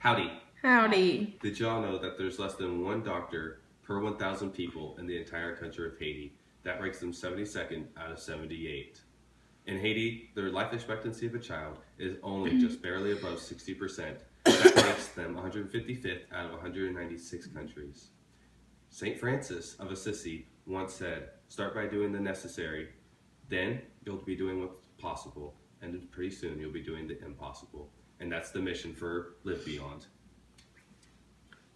Howdy. Howdy. Did y'all know that there's less than one doctor per 1,000 people in the entire country of Haiti? That ranks them 72nd out of 78. In Haiti, their life expectancy of a child is only just barely above 60%. That makes them 155th out of 196 countries. St. Francis of Assisi once said, "Start by doing the necessary, then you'll be doing what's possible, and pretty soon you'll be doing the impossible." And that's the mission for Live Beyond.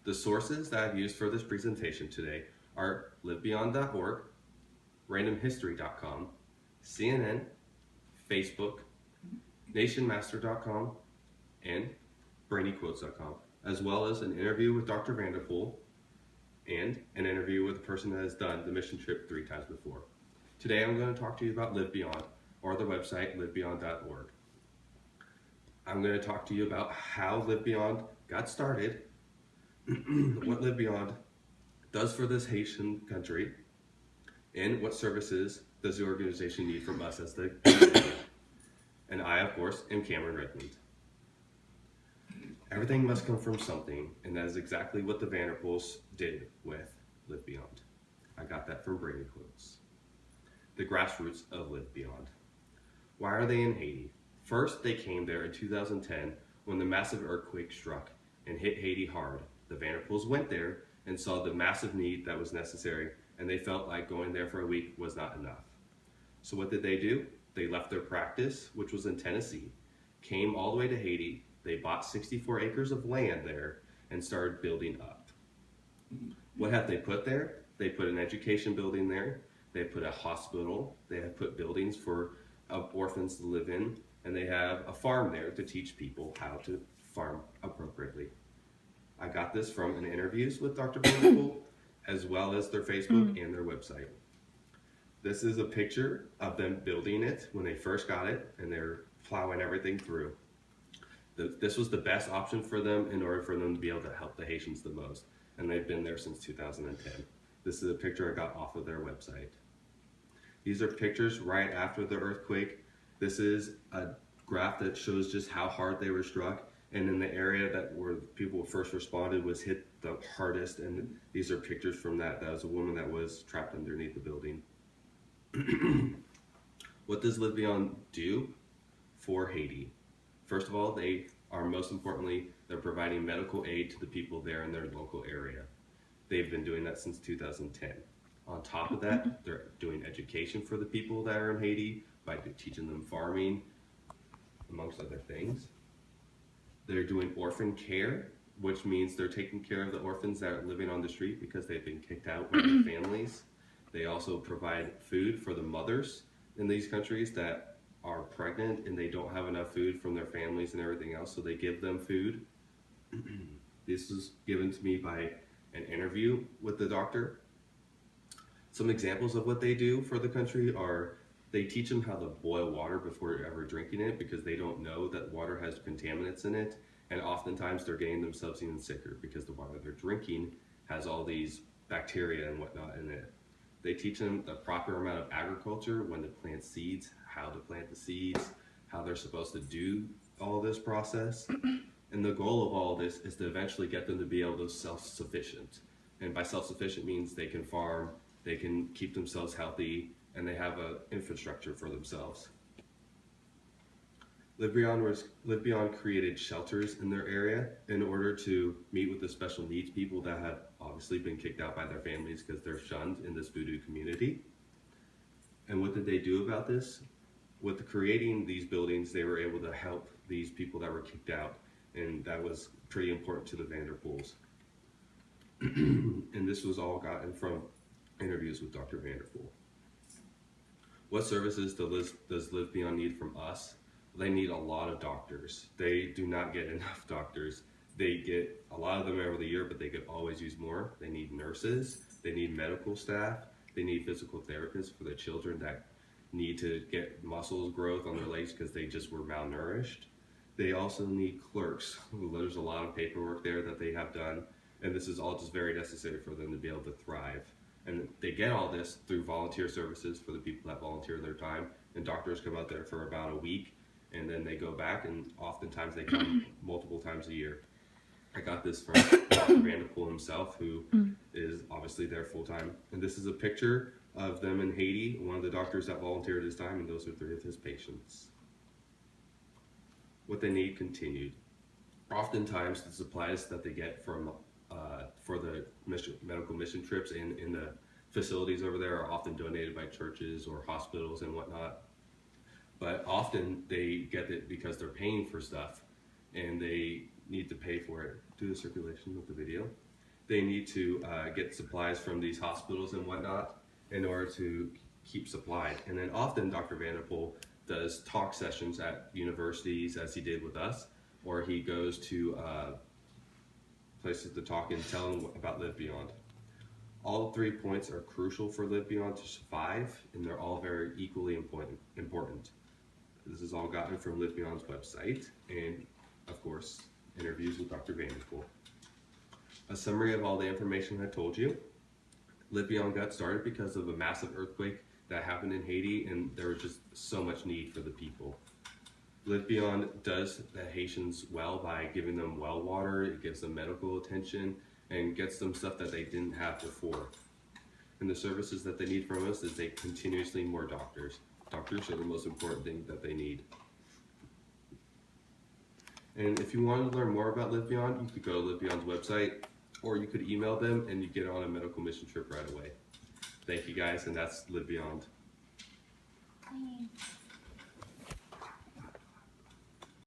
The sources that I've used for this presentation today are livebeyond.org, randomhistory.com, CNN, Facebook, nationmaster.com, and brainyquotes.com, as well as an interview with Dr. Vanderpool and an interview with a person that has done the mission trip 3 times before. Today I'm going to talk to you about Live Beyond, or the website livebeyond.org. I'm going to talk to you about how Live Beyond got started, what Live Beyond does for this Haitian country, and what services does the organization need from us as the community. And I, of course, am Cameron Redmond. Everything must come from something, and that is exactly what the Vanderpools did with Live Beyond. I got that from Brady Quotes. The grassroots of Live Beyond. Why are they in Haiti? First, they came there in 2010 when the massive earthquake struck and hit Haiti hard. The Vanderpools went there and saw the massive need that was necessary, and they felt like going there for a week was not enough. So what did they do? They left their practice, which was in Tennessee, came all the way to Haiti. They bought 64 acres of land there and started building up. What have they put there? They put an education building there. They put a hospital. They have put buildings for orphans to live in. And they have a farm there to teach people how to farm appropriately. I got this from an interviews with Dr. Vanderpool, as well as their Facebook and their website. This is a picture of them building it when they first got it, and they're plowing everything through. This was the best option for them in order for them to be able to help the Haitians the most, and they've been there since 2010. This is a picture I got off of their website. These are pictures right after the earthquake. This is a graph that shows just how hard they were struck, and in the area that where people first responded was hit the hardest, and these are pictures from that. That was a woman that was trapped underneath the building. What does Live Beyond do for Haiti? First of all, they are most importantly, they're providing medical aid to the people there in their local area. They've been doing that since 2010. On top of that, they're doing education for the people that are in Haiti by teaching them farming, amongst other things. They're doing orphan care, which means they're taking care of the orphans that are living on the street because they've been kicked out by their families. They also provide food for the mothers in these countries that are pregnant and they don't have enough food from their families and everything else, so they give them food. This was given to me by an interview with the doctor. Some examples of what they do for the country are they teach them how to boil water before ever drinking it because they don't know that water has contaminants in it, and oftentimes they're getting themselves even sicker because the water they're drinking has all these bacteria and whatnot in it. They teach them the proper amount of agriculture, when to plant seeds, how to plant the seeds, how they're supposed to do all this process. And the goal of all this is to eventually get them to be able to self-sufficient. And by self-sufficient means they can farm, they can keep themselves healthy, and they have an infrastructure for themselves. Live Beyond created shelters in their area in order to meet with the special needs people that have obviously been kicked out by their families because they're shunned in this voodoo community. And what did they do about this? With creating these buildings, they were able to help these people that were kicked out, and that was pretty important to the Vanderpools. And this was all gotten from interviews with Dr. Vanderpool. What services does Live Beyond need from us? They need a lot of doctors. They do not get enough doctors. They get a lot of them over the year, but they could always use more. They need nurses. They need medical staff. They need physical therapists for the children that need to get muscles growth on their legs because they just were malnourished. They also need clerks. There's a lot of paperwork there that they have done, and this is all just very necessary for them to be able to thrive. And they get all this through volunteer services for the people that volunteer their time, and doctors come out there for about a week, and then they go back, and oftentimes they come multiple times a year. I got this from Dr. Vanderpool himself, who is obviously there full time. And this is a picture of them in Haiti, one of the doctors that volunteered his time, and those are 3 of his patients. What they need continued. Oftentimes, the supplies that they get from for the medical mission trips in the facilities over there are often donated by churches or hospitals and whatnot. But often they get it because they're paying for stuff and they need to pay for it. Do the circulation of the video. They need to get supplies from these hospitals and whatnot in order to keep supplied. And then often Dr. Vanderpool does talk sessions at universities, as he did with us, or he goes to places to talk and tell them about Live Beyond. All 3 points are crucial for Live Beyond to survive, and they're all very equally important. This is all gotten from Live Beyond's website, and of course, interviews with Dr. Vanderpool. A summary of all the information I told you. Live Beyond got started because of a massive earthquake that happened in Haiti, and there was just so much need for the people. Live Beyond does the Haitians well by giving them well water, it gives them medical attention, and gets them stuff that they didn't have before. And the services that they need from us is they continuously more doctors. Doctors are the most important thing that they need. And if you wanted to learn more about Live Beyond, you could go to Live Beyond's website, or you could email them and you get on a medical mission trip right away. Thank you guys, and that's Live Beyond. Thanks.